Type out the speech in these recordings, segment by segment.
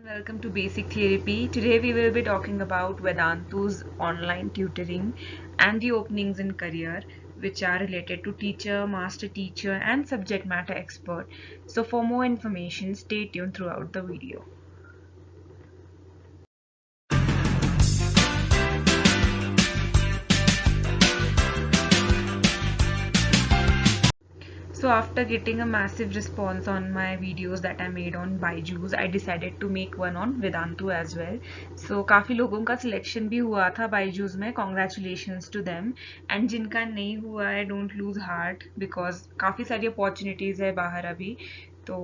Welcome to Basic Therapy. Today we will be talking about Vedantu's online tutoring and the openings in career which are related to teacher, master teacher and subject matter expert. So for more information, stay tuned throughout the video. So after getting a massive response on my videos that I made on Byju's, I decided to make one on Vedantu as well. So काफ़ी लोगों का selection भी हुआ था Byju's में, congratulations to them. And जिनका नहीं हुआ है, don't lose heart because काफ़ी सारी opportunities है बाहर अभी. तो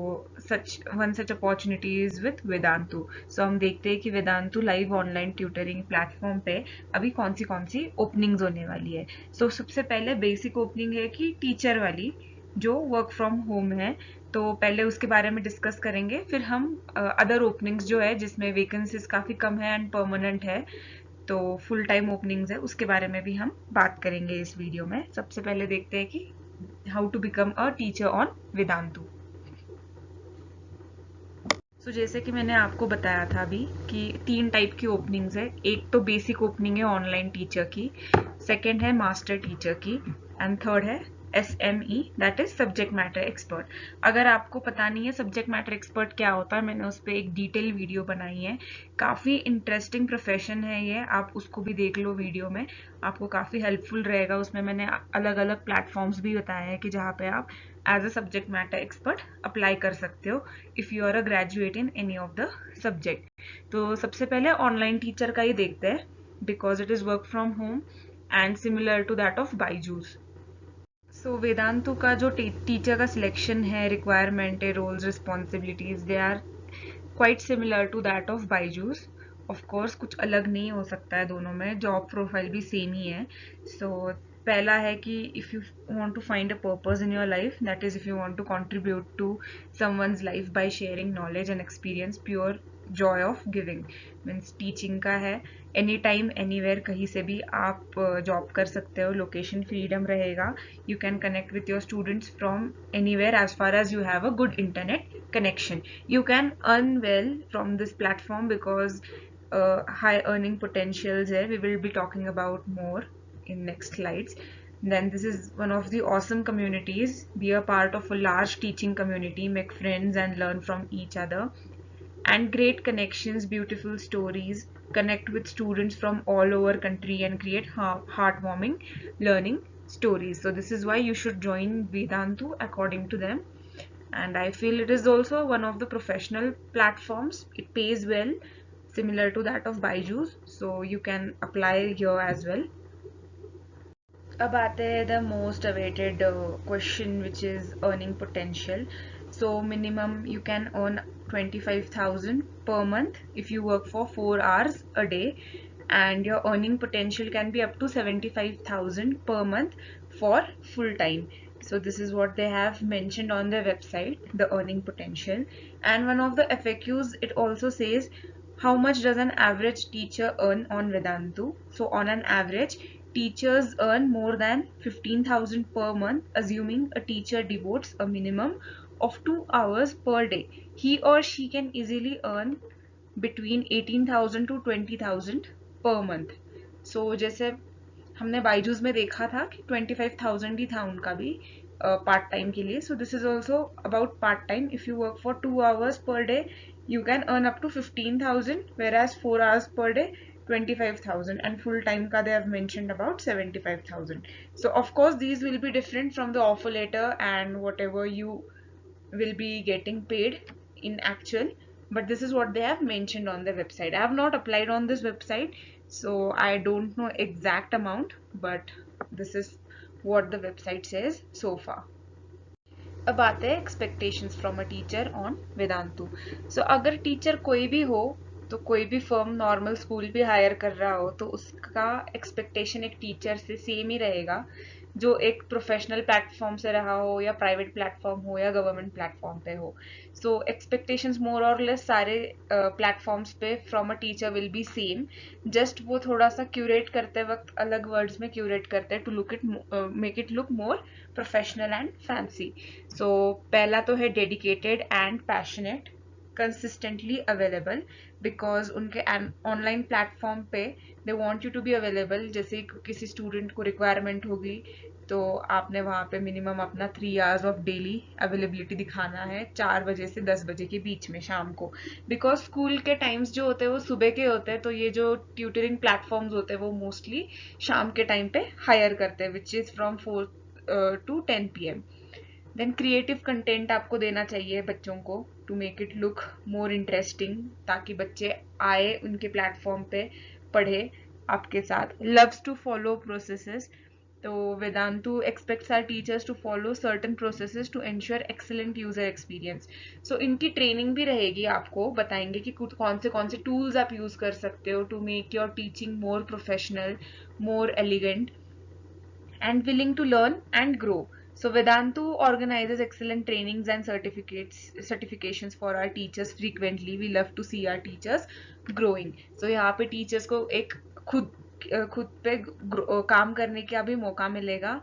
one such opportunity is with Vedantu. So हम देखते हैं कि Vedantu live online tutoring platform पे अभी कौन सी ओपनिंग्स होने वाली है. So सबसे पहले बेसिक ओपनिंग है कि टीचर वाली जो वर्क फ्रॉम होम है, तो पहले उसके बारे में डिस्कस करेंगे. फिर हम अदर ओपनिंग्स जो है जिसमें वैकेंसीज काफ़ी कम है एंड परमानेंट है, तो फुल टाइम ओपनिंग्स है, उसके बारे में भी हम बात करेंगे इस वीडियो में. सबसे पहले देखते हैं कि how to become a teacher on Vedantu. So जैसे कि मैंने आपको बताया था अभी कि 3 टाइप की ओपनिंग्स है. एक तो बेसिक ओपनिंग है ऑनलाइन टीचर की, सेकेंड है मास्टर टीचर की एंड थर्ड है SME that is subject matter expert. अगर आपको पता नहीं है सब्जेक्ट मैटर एक्सपर्ट क्या होता है, मैंने उस पर एक डिटेल वीडियो बनाई है. काफ़ी इंटरेस्टिंग प्रोफेशन है ये, आप उसको भी देख लो वीडियो में, आपको काफ़ी हेल्पफुल रहेगा. उसमें मैंने अलग अलग प्लेटफॉर्म्स भी बताया है कि जहाँ पे आप as a subject matter expert apply कर सकते हो if you are a graduate in any of the subject. तो सबसे पहले ऑनलाइन टीचर का ही देखते हैं because it is work from home and similar to that of Byju's. So Vedantu का जो टीचर का सिलेक्शन है, रिक्वायरमेंट है, roles responsibilities, they are quite similar to that of Byju's. Of course कुछ अलग नहीं हो सकता है दोनों में, जॉब प्रोफाइल भी सेम ही है. सो पहला है कि if you want to find a purpose in your life, that is if you want to contribute to someone's life by sharing knowledge and experience, pure joy of giving. Means teaching का है, any time anywhere कहीं से भी आप job कर सकते हो, location freedom रहेगा. You can connect with your students from anywhere as far as you have a good internet connection. You can earn well from this platform because high earning potentials है. We will be talking about more in next slides. Then this is one of the awesome communities. Be a part of a large teaching community, make friends and learn from each other. And great connections, beautiful stories, connect with students from all over country and create heartwarming learning stories. So this is why you should join Vedantu according to them. And I feel it is also one of the professional platforms. It pays well, similar to that of Byju's, so you can apply here as well. अब आते हैं the most awaited question which is earning potential. So minimum you can earn 25,000 per month if you work for 4 hours a day, and your earning potential can be up to 75,000 per month for full time. So this is what they have mentioned on their website, the earning potential. And one of the FAQs, it also says how much does an average teacher earn on Vedantu. So on an average, teachers earn more than 15,000 per month, assuming a teacher devotes a minimum of 2 hours per day. He or she can easily earn between 18,000 to 20,000 per month. So जैसे हमने बाईजूस में देखा था कि 25,000 ही था उनका भी part time के लिए. So this is also about part time. If you work for 2 hours per day, you can earn up to 15,000, whereas 4 hours per day 25,000, and full time ka they have mentioned about 75,000. So of course these will be different from the offer letter and whatever you will be getting paid in actual, but this is what they have mentioned on the website. I have not applied on this website, so I don't know exact amount, but this is what the website says so far. अब आते हैं expectations from a teacher on Vedantu. So अगर teacher कोई भी हो, तो कोई भी फर्म नॉर्मल स्कूल भी हायर कर रहा हो, तो उसका एक्सपेक्टेशन एक टीचर से सेम ही रहेगा जो एक प्रोफेशनल प्लेटफॉर्म से रहा हो, या प्राइवेट प्लेटफॉर्म हो, या गवर्नमेंट प्लेटफॉर्म पे हो. सो एक्सपेक्टेशंस मोर और लेस सारे प्लेटफॉर्म्स पे from a teacher will be same. Just वो थोड़ा सा क्यूरेट करते वक्त अलग वर्ड्स में क्यूरेट करते हैं to look it make it look more professional and fancy. So पहला तो है dedicated and passionate. consistently available because उनके ऑनलाइन प्लेटफॉर्म पे they want you to be available। जैसे किसी स्टूडेंट को रिक्वायरमेंट होगी तो आपने वहाँ पे मिनिमम अपना 3 hours ऑफ डेली अवेलेबिलिटी दिखाना है 4 बजे से 10 बजे के बीच में शाम को, बिकॉज स्कूल के टाइम्स जो होते हैं वो सुबह के होते हैं, तो ये जो ट्यूटरिंग प्लेटफॉर्म्स होते हैं वो मोस्टली शाम के टाइम पे हायर करते हैं, which is from 4 to 10 PM। Then creative content आपको देना चाहिए बच्चों को to make it look more interesting, ताकि बच्चे आए उनके प्लेटफॉर्म पे पढ़े आपके साथ। लव्स टू फॉलो प्रोसेसेस, तो Vedantu expects our teachers to follow certain processes to ensure excellent user experience. So इनकी ट्रेनिंग भी रहेगी, आपको बताएंगे कि कौन से टूल्स आप यूज कर सकते हो to make your teaching more professional, more elegant and willing to learn and grow. So Vedantu organizes excellent trainings and certifications for our teachers frequently. We love to see our teachers growing. So यहाँ पे teachers को एक खुद पे काम करने का भी मौका मिलेगा.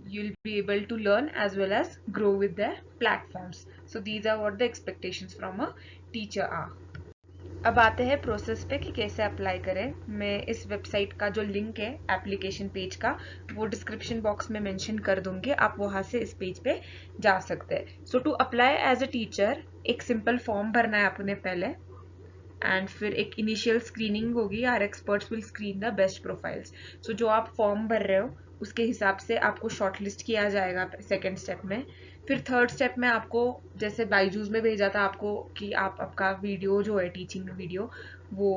You'll be able to learn as well as grow with the platforms. So these are what the expectations from a teacher are. अब आते हैं प्रोसेस पे कि कैसे अप्लाई करें। मैं इस वेबसाइट का जो लिंक है एप्लीकेशन पेज का वो डिस्क्रिप्शन बॉक्स में मेंशन कर दूंगी, आप वहां से इस पेज पे जा सकते हैं। So to apply as a teacher एक सिंपल फॉर्म भरना है आपने पहले, एंड फिर एक इनिशियल स्क्रीनिंग होगी। Our experts will screen the best profiles. So जो आप फॉर्म भर रहे हो उसके हिसाब से आपको शॉर्टलिस्ट किया जाएगा सेकेंड स्टेप में। फिर थर्ड स्टेप में आपको जैसे बाईजूस में भेजा था आपको कि आप आपका वीडियो जो है टीचिंग वीडियो वो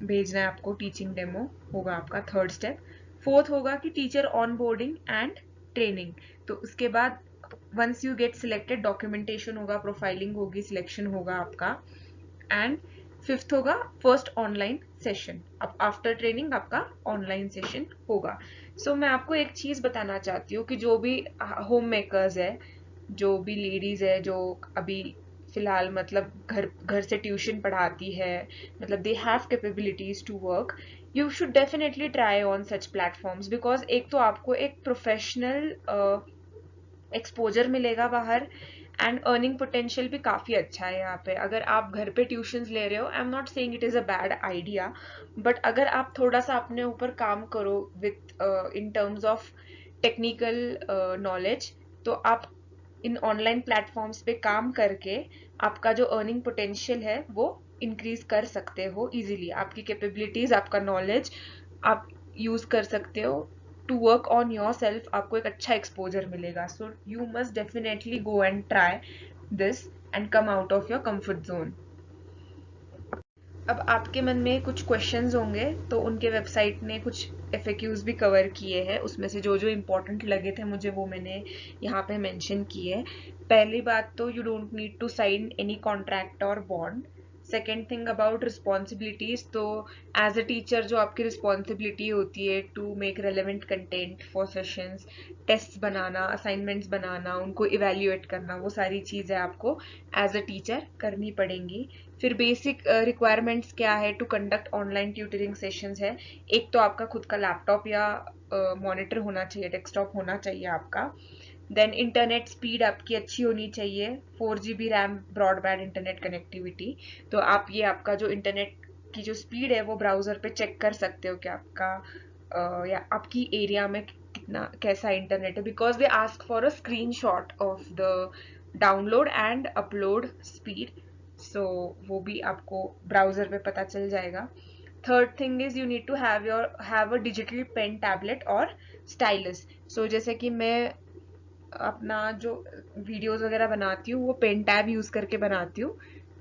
भेजना है आपको, टीचिंग डेमो होगा आपका थर्ड स्टेप। फोर्थ होगा कि teacher onboarding and training. तो उसके बाद once you get selected documentation होगा, प्रोफाइलिंग होगी, सिलेक्शन होगा आपका, एंड फिफ्थ होगा फर्स्ट ऑनलाइन सेशन। अब आफ्टर ट्रेनिंग आपका ऑनलाइन सेशन होगा। सो मैं आपको एक चीज बताना चाहती हूँ कि जो भी होम मेकर्स है, जो भी लेडीज है जो अभी फिलहाल मतलब घर से ट्यूशन पढ़ाती है, मतलब they have capabilities to work, you should definitely try on such platforms, because एक तो आपको एक प्रोफेशनल एक्सपोजर मिलेगा बाहर, एंड अर्निंग पोटेंशियल भी काफी अच्छा है यहाँ पे। अगर आप घर पे ट्यूशंस ले रहे हो, I am not saying it is a bad idea, but अगर आप थोड़ा सा अपने ऊपर काम करो with in terms of technical knowledge, तो आप इन ऑनलाइन प्लेटफॉर्म्स पे काम करके आपका जो अर्निंग पोटेंशियल है वो इंक्रीज कर सकते हो इजीली। आपकी कैपेबिलिटीज, आपका नॉलेज आप यूज कर सकते हो to work on yourself, आपको एक अच्छा एक्सपोजर मिलेगा। So you must definitely go and try this and come out of your comfort zone. अब आपके मन में कुछ क्वेश्चंस होंगे, तो उनके वेबसाइट ने कुछ FAQs भी कवर किए हैं, उसमें से जो जो इम्पोर्टेंट लगे थे मुझे वो मैंने यहाँ पे मेंशन किए। पहली बात तो you don't need to sign any contract और bond. Second thing about responsibilities, तो एज अ टीचर जो आपकी रिस्पॉन्सिबिलिटी होती है to make relevant content for sessions, test बनाना, असाइनमेंट्स बनाना, उनको इवेल्युएट करना, वो सारी चीजें आपको एज अ टीचर करनी पड़ेंगी। फिर बेसिक रिक्वायरमेंट्स क्या है to conduct online tutoring sessions है। एक तो आपका खुद का लैपटॉप या मॉनिटर होना चाहिए, डेस्कटॉप होना चाहिए आपका। देन इंटरनेट स्पीड आपकी अच्छी होनी चाहिए, 4GB RAM broadband internet connectivity. तो आप ये आपका जो इंटरनेट की जो स्पीड है वो ब्राउजर पे चेक कर सकते हो कि आपका या आपकी एरिया में कितना कैसा इंटरनेट है, because they ask for a screenshot of the download and upload speed. So वो भी आपको ब्राउजर पे पता चल जाएगा। Third thing is you need to have a digital pen, tablet और स्टाइलस। सो जैसे कि मैं अपना जो वीडियोस वगैरह बनाती हूँ वो पेन टैब यूज करके बनाती हूँ,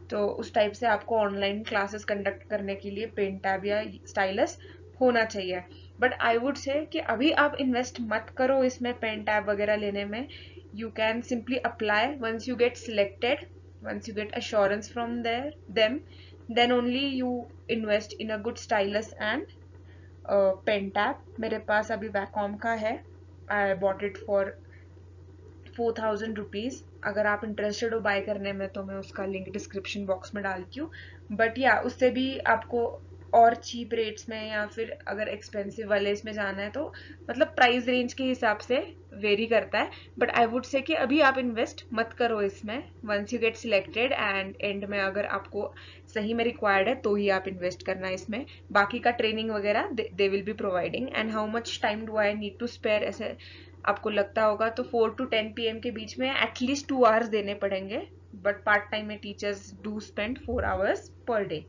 तो उस टाइप से आपको ऑनलाइन क्लासेस कंडक्ट करने के लिए पेन टैब या स्टाइलस होना चाहिए। बट आई वुड से कि अभी आप इन्वेस्ट मत करो इसमें पेन टैब वगैरह लेने में। You can simply apply once you get selected, once you get assurance from them, then only you invest in a good stylus and pen tab. मेरे पास अभी वैकॉम का है, I bought it for 4000 rupees. अगर आप interested हो bye करने में तो मैं उसका लिंक डिस्क्रिप्शन बॉक्स में डालती हूँ। बट या उससे भी आपको और चीप रेट्स में या फिर अगर एक्सपेंसिव वाले इसमें जाना है तो मतलब प्राइस रेंज के हिसाब से वेरी करता है, बट आई वुड से कि अभी आप इन्वेस्ट मत करो इसमें, once you get selected and end में अगर आपको सही में रिक्वायर्ड है तो ही आप इन्वेस्ट करना इसमें। बाकी का ट्रेनिंग वगैरह they will be providing. And how much time do I need to spare, ऐसे आपको लगता होगा तो 4 to 10 PM के बीच में एटलीस्ट 2 आवर्स देने पड़ेंगे, बट पार्ट टाइम में teachers do spend 4 hours per day.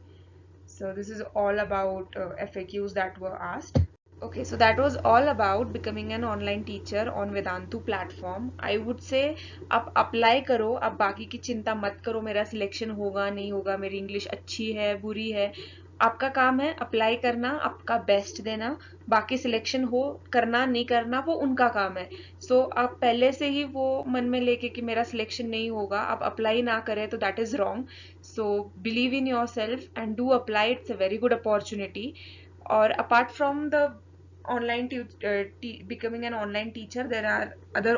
So this is all about FAQs that were asked. Okay, so that was all about becoming an online teacher on Vedantu platform. I would say आप apply करो, आप बाकी की चिंता मत करो मेरा selection होगा नहीं होगा, मेरी इंग्लिश अच्छी है बुरी है। आपका काम है अप्लाई करना, आपका बेस्ट देना, बाकी सिलेक्शन हो करना नहीं करना वो उनका काम है। सो आप पहले से ही वो मन में लेके कि मेरा सिलेक्शन नहीं होगा आप अप्लाई ना करें तो that is wrong. So believe in yourself and do apply, it's a very good opportunity. और apart from the becoming an online teacher, there are other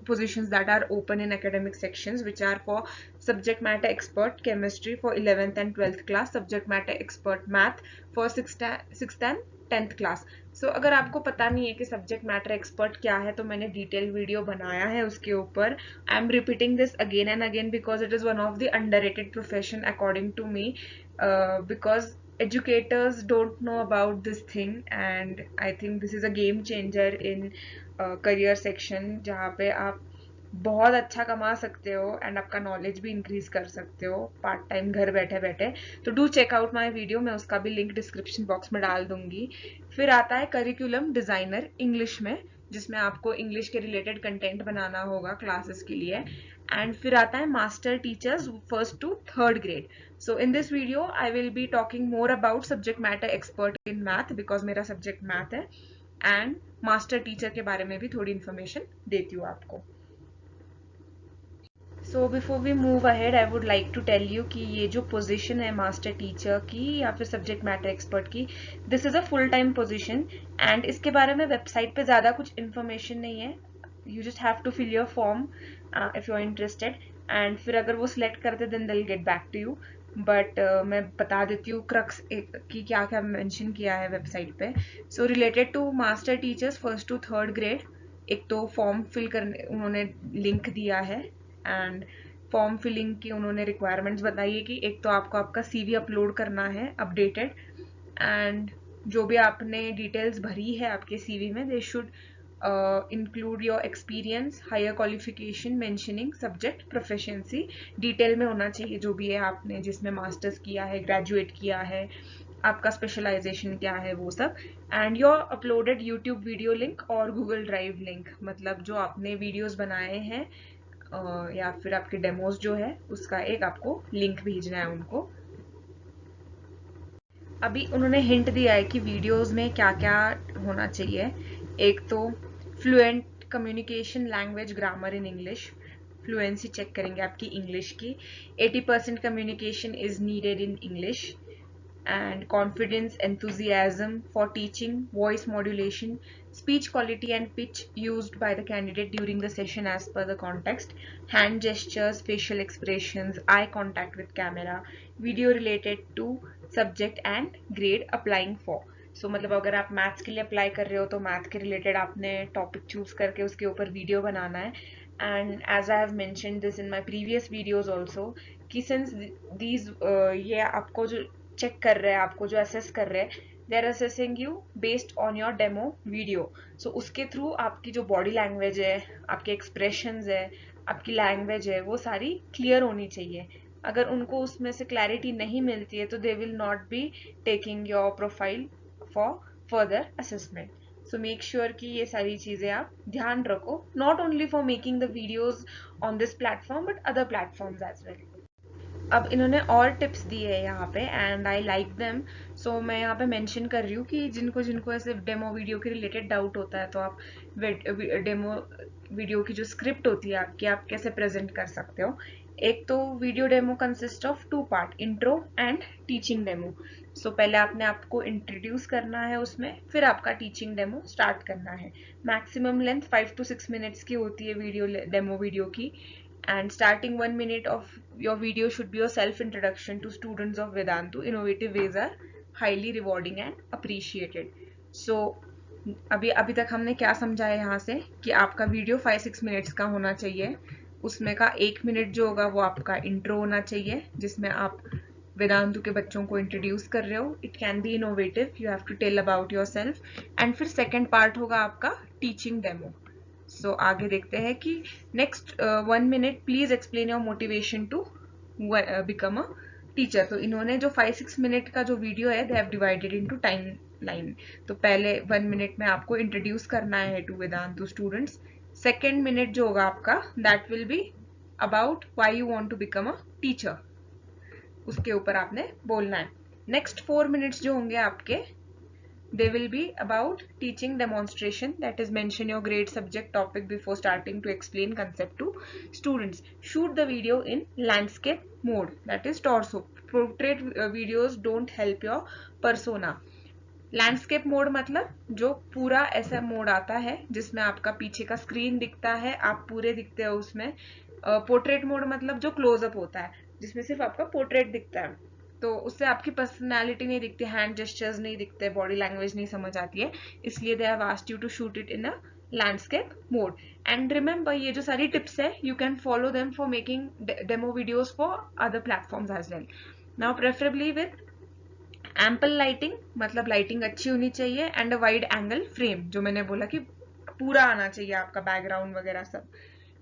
positions that are open in academic sections, which are for subject matter expert chemistry for 11th and 12th class, subject matter expert math for 6th and 10th class. So अगर आपको पता नहीं है कि subject matter expert क्या है तो मैंने डिटेल वीडियो बनाया है उसके ऊपर। I am repeating this again and again because it is one of the underrated profession according to me, because educators don't know about this thing and I think this is a game changer in career section जहाँ पे आप बहुत अच्छा कमा सकते हो and आपका knowledge भी इंक्रीज कर सकते हो पार्ट टाइम घर बैठे बैठे। तो do check out my video, मैं उसका भी लिंक डिस्क्रिप्शन बॉक्स में डाल दूंगी। फिर आता है करिकुलम डिजाइनर इंग्लिश में, जिसमें आपको इंग्लिश के रिलेटेड कंटेंट बनाना होगा क्लासेस के लिए। एंड फिर आता है master teachers 1st to 3rd grade. So in this video I will be talking more about subject matter expert in math because मेरा सब्जेक्ट मैथ है, एंड मास्टर टीचर के बारे में भी थोड़ी इन्फॉर्मेशन देती हूँ आपको। So before we move ahead I would like to tell you कि ये जो पोजीशन है मास्टर टीचर की या फिर सब्जेक्ट मैटर एक्सपर्ट की, this is a full time position and इसके बारे में वेबसाइट पे ज़्यादा कुछ इन्फॉर्मेशन नहीं है। You just have to fill your form if you are interested and फिर अगर वो सिलेक्ट करते then they will get back to you. But मैं बता देती हूँ क्रक्स की क्या क्या मेंशन किया है वेबसाइट पे। So related to master teachers 1st to 3rd grade, एक तो फॉर्म फिल करने उन्होंने लिंक दिया है एंड फॉर्म फिलिंग की उन्होंने रिक्वायरमेंट्स बताई है कि एक तो आपको आपका सीवी अपलोड करना है अपडेटेड, एंड जो भी आपने डिटेल्स भरी है आपके सीवी में they should include your experience, higher qualification mentioning subject proficiency, detail में होना चाहिए जो भी है आपने जिसमें मास्टर्स किया है, ग्रेजुएट किया है, आपका स्पेशलाइजेशन क्या है वो सब, and your uploaded YouTube video link और गूगल ड्राइव लिंक, मतलब जो आपने वीडियोस बनाए हैं या फिर आपके डेमोज जो है उसका एक आपको लिंक भेजना है उनको। अभी उन्होंने हिंट दिया है कि वीडियोस में क्या क्या होना चाहिए। एक तो fluent communication, language, grammar in English, fluency check करेंगे आपकी इंग्लिश की। 80% communication is needed in English and confidence, enthusiasm for teaching, voice modulation, speech quality and pitch used by the candidate during the session as per the context, hand gestures, facial expressions, eye contact with camera, video related to subject and grade applying for. So मतलब अगर आप maths के लिए apply कर रहे हो तो math के रिलेटेड आपने टॉपिक चूज करके उसके ऊपर वीडियो बनाना है। And as I have mentioned this in my previous videos also कि सिंस दीज ये आपको जो चेक कर रहे हैं, आपको जो असेस कर रहे हैं, they are assessing you based on your demo video. So उसके थ्रू आपकी जो बॉडी लैंग्वेज है, आपके एक्सप्रेशंस है, आपकी लैंग्वेज है, वो सारी क्लियर होनी चाहिए। अगर उनको उसमें से क्लैरिटी नहीं मिलती है तो they will not be taking your profile for further assessment. So make sure कि ये सारी चीजें आप ध्यान रखो, not only for making the videos on this platform but other platforms as well. अब इन्होंने और टिप्स दिए है यहाँ पे and I like them. So मैं यहाँ पे मेंशन कर रही हूँ कि जिनको जिनको ऐसे डेमो वीडियो के रिलेटेड डाउट होता है तो आप डेमो वीडियो की जो स्क्रिप्ट होती है आपकी, आप कैसे प्रेजेंट कर सकते हो। एक तो video demo consist of 2 part, intro and teaching demo. So पहले आपने आपको इंट्रोड्यूस करना है उसमें, फिर आपका टीचिंग डेमो स्टार्ट करना है। मैक्सिमम लेंथ 5 to 6 मिनट्स की होती है वीडियो डेमो वीडियो की, and starting 1 minute of your video should be your self introduction to students of Vedantu. Innovative ways are highly rewarding and appreciated. So अभी तक हमने क्या समझा है यहाँ से कि आपका वीडियो 5-6 मिनट्स का होना चाहिए. उसमें का 1 मिनट जो होगा वो आपका इंट्रो होना चाहिए, जिसमें आप वेदांतु के बच्चों को इंट्रोड्यूस कर रहे हो. It can be innovative, you have to tell about yourself. And फिर सेकेंड पार्ट होगा आपका टीचिंग डेमो. सो आगे देखते हैं कि next 1 minute please explain your motivation to become a teacher. तो इन्होंने जो 5-6 मिनट का जो वीडियो है, they have divided into timeline. तो पहले 1 मिनट में आपको इंट्रोड्यूस करना है to Vedantu students. Second minute जो होगा आपका, that will be about why you want to become a teacher. उसके ऊपर आपने बोलना है. नेक्स्ट 4 मिनट्स जो होंगे आपके, they will be about teaching demonstration, that is mention your grade subject topic before starting to explain concept to students. Shoot the video in landscape mode, that is torso. Portrait videos don't help your persona. Landscape mode मतलब जो पूरा ऐसा mode आता है जिसमें आपका पीछे का स्क्रीन दिखता है, आप पूरे दिखते हो उसमें. पोर्ट्रेट मोड मतलब जो क्लोजअप होता है, जिसमें सिर्फ आपका पोर्ट्रेट दिखता है. तो उससे आपकी पर्सनालिटी नहीं दिखती, हैंड जेस्चर्स नहीं दिखते, बॉडी लैंग्वेज नहीं समझ आती है. इसलिए they have asked you to shoot it in a landscape mode. And remember, ये जो सारी टिप्स है, you can follow them for making demo videos for other platforms as well. Now preferably with ample lighting, मतलब lighting अच्छी होनी चाहिए, and a wide angle frame, जो मैंने बोला कि पूरा आना चाहिए आपका बैकग्राउंड वगैरह सब.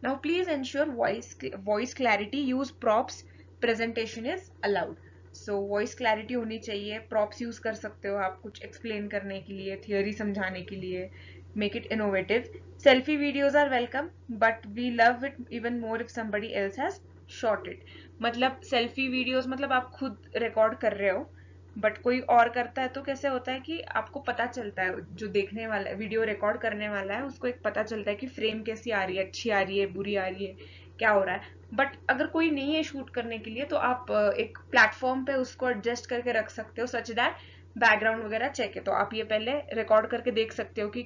Now please ensure voice clarity, use props, presentation is allowed. So voice clarity होनी चाहिए. प्रॉप्स यूज कर सकते हो आप कुछ एक्सप्लेन करने के लिए, थियोरी समझाने के लिए. Make it innovative. Selfie videos are welcome, but we love it even more if somebody else has shot it. मतलब सेल्फी वीडियोज मतलब आप खुद रिकॉर्ड कर रहे हो, बट कोई और करता है तो कैसे होता है कि आपको पता चलता है, जो देखने वाला वीडियो रिकॉर्ड करने वाला है उसको एक पता चलता है कि फ्रेम कैसी आ रही है, अच्छी आ रही है, बुरी आ रही है, क्या हो रहा है. बट अगर कोई नहीं है शूट करने के लिए, तो आप एक प्लेटफॉर्म पे उसको एडजस्ट करके रख सकते हो, सच दैट बैकग्राउंड वगैरह चेक है. तो आप ये पहले रिकॉर्ड करके देख सकते हो कि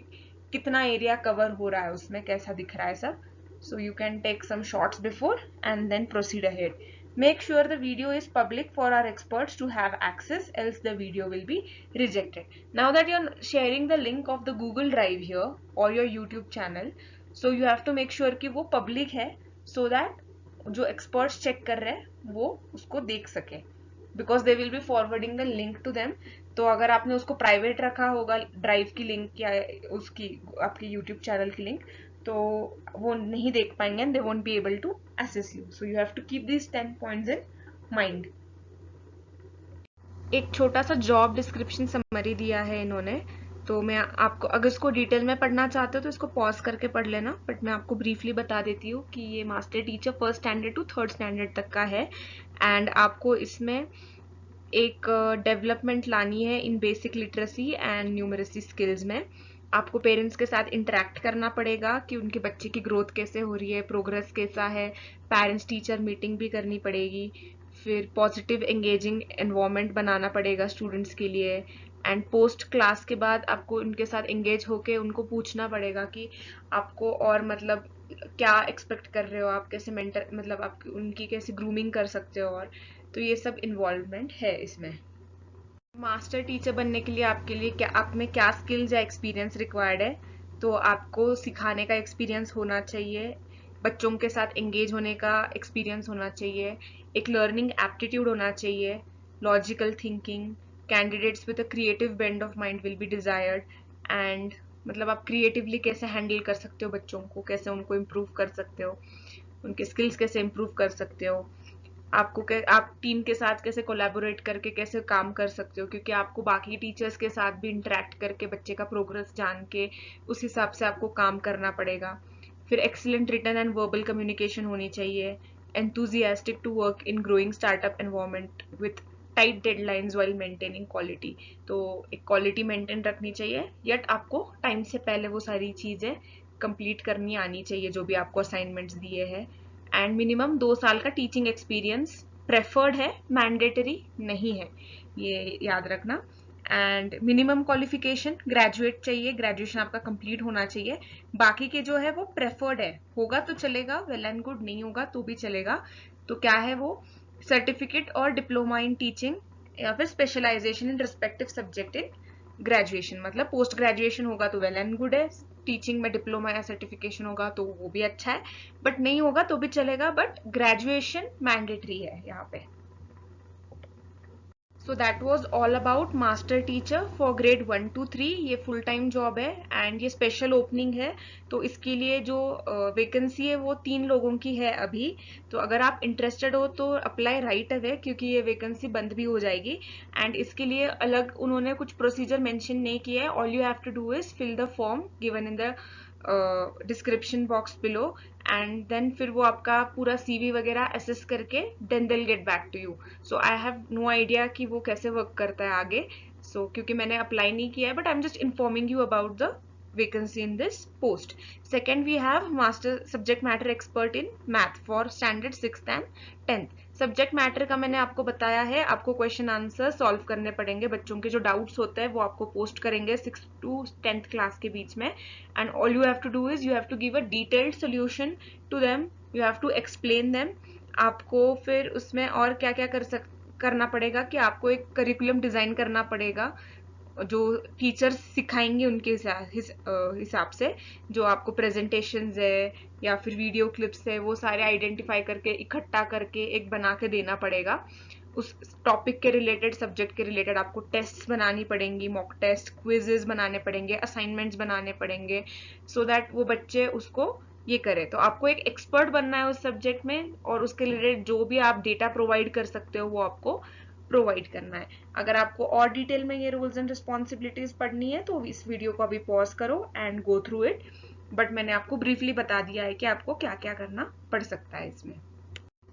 कितना एरिया कवर हो रहा है उसमें, कैसा दिख रहा है सब. So you can take some shots before and then proceed ahead. Make sure the video is public for our experts to have access, else the video will be rejected. Now that you're sharing the link of the Google Drive here or your YouTube channel, so you have to make sure कि वो public है, so that जो experts check कर रहे हैं वो उसको देख सके, because they will be forwarding the link to them. तो अगर आपने उसको प्राइवेट रखा होगा, ड्राइव की लिंक या उसकी आपके यूट्यूब चैनल की लिंक, तो वो नहीं देख पाएंगे and they won't be able to assess you. So you have to keep these 10 points in mind. एक छोटा सा जॉब डिस्क्रिप्शन समरी दिया है इन्होंने, तो मैं आपको, अगर इसको डिटेल में पढ़ना चाहते हो तो इसको पॉज करके पढ़ लेना, बट मैं आपको ब्रीफली बता देती हूँ कि ये master teacher 1st standard to 3rd standard तक का है. एंड आपको इसमें एक डेवलपमेंट लानी है in basic literacy and numeracy skills में. आपको पेरेंट्स के साथ इंटरेक्ट करना पड़ेगा कि उनके बच्चे की ग्रोथ कैसे हो रही है, प्रोग्रेस कैसा है. पेरेंट्स टीचर मीटिंग भी करनी पड़ेगी. फिर पॉजिटिव एंगेजिंग एनवायरनमेंट बनाना पड़ेगा स्टूडेंट्स के लिए. एंड पोस्ट क्लास के बाद आपको उनके साथ एंगेज होके उनको पूछना पड़ेगा कि आपको और मतलब क्या एक्सपेक्ट कर रहे हो आप, कैसे मेंटर मतलब आप उनकी कैसे ग्रूमिंग कर सकते हो. और तो ये सब इन्वॉल्वमेंट है इसमें. मास्टर टीचर बनने के लिए आपके लिए क्या, आप में क्या स्किल्स या एक्सपीरियंस रिक्वायर्ड है. तो आपको सिखाने का एक्सपीरियंस होना चाहिए, बच्चों के साथ एंगेज होने का एक्सपीरियंस होना चाहिए, एक लर्निंग एप्टीट्यूड होना चाहिए, logical thinking. Candidates with a creative bend of mind will be desired. And मतलब आप क्रिएटिवली कैसे हैंडल कर सकते हो बच्चों को, कैसे उनको इम्प्रूव कर सकते हो, उनके स्किल्स कैसे इम्प्रूव कर सकते हो, आपको आप टीम के साथ कैसे कोलैबोरेट करके कैसे काम कर सकते हो, क्योंकि आपको बाकी टीचर्स के साथ भी इंटरेक्ट करके बच्चे का प्रोग्रेस जान के उस हिसाब से आपको काम करना पड़ेगा. फिर excellent written and verbal communication होनी चाहिए. Enthusiastic to work in growing startup environment with tight deadlines while maintaining quality. तो एक क्वालिटी मेंटेन रखनी चाहिए, यट आपको टाइम से पहले वो सारी चीजें कंप्लीट करनी आनी चाहिए जो भी आपको असाइनमेंट्स दिए हैं. एंड मिनिमम 2 साल का टीचिंग एक्सपीरियंस प्रेफर्ड है, मैंडेटरी नहीं है, ये याद रखना. एंड मिनिमम क्वालिफिकेशन ग्रेजुएट चाहिए, ग्रेजुएशन आपका कंप्लीट होना चाहिए. बाकी के जो है वो प्रेफर्ड है, होगा तो चलेगा, वेल एंड गुड, नहीं होगा तो भी चलेगा. तो क्या है वो, सर्टिफिकेट और डिप्लोमा इन टीचिंग या फिर specialization in respective subject in graduation, मतलब पोस्ट ग्रेजुएशन होगा तो वेल एंड गुड है, टीचिंग में डिप्लोमा या सर्टिफिकेशन होगा तो वो भी अच्छा है, बट नहीं होगा तो भी चलेगा, बट ग्रेजुएशन मैंडेटरी है यहाँ पे। So that was all about master teacher for grade 1 to 3। ये फुल टाइम जॉब है एंड ये स्पेशल ओपनिंग है, तो इसके लिए जो वैकेंसी है वो 3 लोगों की है अभी। तो अगर आप इंटरेस्टेड हो तो अप्लाई राइट अवे, क्योंकि ये वैकेंसी बंद भी हो जाएगी। एंड इसके लिए अलग उन्होंने कुछ प्रोसीजर मेंशन नहीं किया है। All you have to do is fill the form given in the description box below, and then फिर वो आपका पूरा CV वगैरह असेस करके then they'll get back to you. So I have no idea कि वो कैसे वर्क करता है आगे, क्योंकि मैंने अप्लाई नहीं किया है, but I am just informing you about the vacancy in this post. Second, we have master subject matter expert in math for standard 6th and 10th. Subject matter का मैंने आपको बताया है, आपको क्वेश्चन आंसर सॉल्व करने पड़ेंगे, बच्चों के जो डाउट्स होते हैं वो आपको पोस्ट करेंगे 6th to 10th क्लास के बीच में, and all you have to do is you have to give a detailed solution to them, you have to explain them. आपको फिर उसमें और क्या क्या करना पड़ेगा कि आपको एक करिकुलम डिजाइन करना पड़ेगा जो टीचर्स सिखाएंगे उनके हिसाब से, जो आपको प्रेजेंटेशंस है या फिर वीडियो क्लिप्स है वो सारे आइडेंटिफाई करके इकट्ठा करके एक बना के देना पड़ेगा। उस टॉपिक के रिलेटेड, सब्जेक्ट के रिलेटेड आपको टेस्ट बनानी पड़ेंगी, मॉक टेस्ट, क्विजेस बनाने पड़ेंगे, असाइनमेंट्स बनाने पड़ेंगे, सो दैट वो बच्चे उसको ये करे। तो आपको एक एक्सपर्ट बनना है उस सब्जेक्ट में, और उसके रिलेटेड जो भी आप डेटा प्रोवाइड कर सकते हो वो आपको प्रोवाइड करना है। अगर आपको और डिटेल में ये रूल्स एंड रिस्पॉन्सिबिलिटीज पढ़नी है तो इस वीडियो को अभी पॉज करो and go through it, but मैंने आपको ब्रीफली बता दिया है कि आपको क्या क्या करना पड़ सकता है इसमें।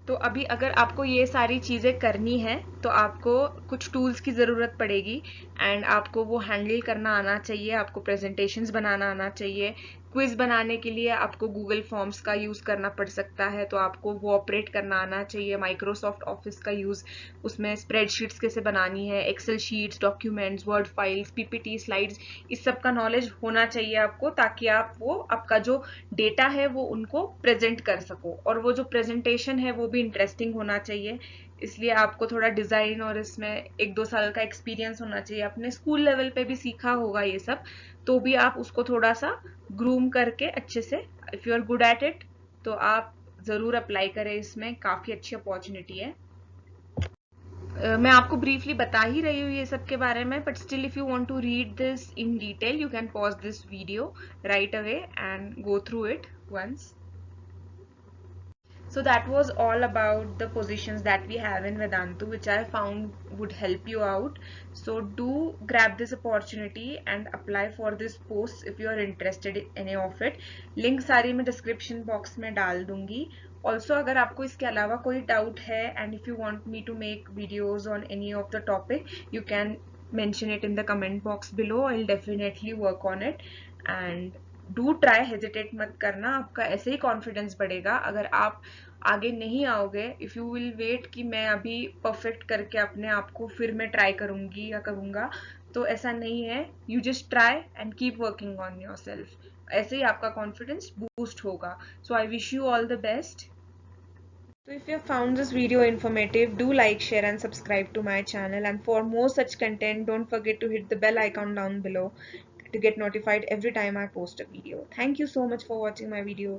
तो अभी अगर आपको ये सारी चीज़ें करनी है तो आपको कुछ टूल्स की ज़रूरत पड़ेगी, एंड आपको वो हैंडल करना आना चाहिए, आपको प्रेजेंटेशंस बनाना आना चाहिए। क्विज बनाने के लिए आपको गूगल फॉर्म्स का यूज़ करना पड़ सकता है, तो आपको वो ऑपरेट करना आना चाहिए। माइक्रोसॉफ्ट ऑफिस का यूज़, उसमें स्प्रेडशीट्स कैसे बनानी है, Excel sheets, documents, word files, PPT slides, इस सब का नॉलेज होना चाहिए आपको, ताकि आप वो आपका जो डेटा है वो उनको प्रेजेंट कर सको, और वो जो प्रेजेंटेशन है वो भी इंटरेस्टिंग होना चाहिए। इसलिए आपको थोड़ा डिजाइन और इसमें 1-2 साल का एक्सपीरियंस होना चाहिए। अपने स्कूल लेवल पे भी सीखा होगा ये सब, तो भी आप उसको थोड़ा सा ग्रूम करके अच्छे से, if you are good at it, तो आप जरूर अप्लाई करें, इसमें काफी अच्छी अपॉर्चुनिटी है। मैं आपको ब्रीफली बता ही रही हूँ ये सब के बारे में, but still if you want to read this in detail you can pause this video right away and go through it once. So that was all about the positions that we have in Vedantu, which I found would help you out. So do grab this opportunity and apply for this post if you are interested in any of it. Link सारी मैं description box में डाल दूंगी. Also अगर आपको इसके अलावा कोई doubt है and if you want me to make videos on any of the topic, you can mention it in the comment box below. I'll definitely work on it. And do try, hesitate मत करना, आपका ऐसे ही confidence बढ़ेगा। अगर आप आगे नहीं आओगे, इफ यू विल वेट कि मैं अभी परफेक्ट करके अपने आप को फिर मैं ट्राई करूंगी या करूंगा, तो ऐसा नहीं है। You just try and keep working on yourself, ऐसे ही आपका कॉन्फिडेंस बूस्ट होगा। So I wish you all the best. So if you have found this video informative, do like, share and subscribe to my channel, and for more such content don't forget to hit the bell icon down below to get notified every time I post a video. Thank you so much for watching my video.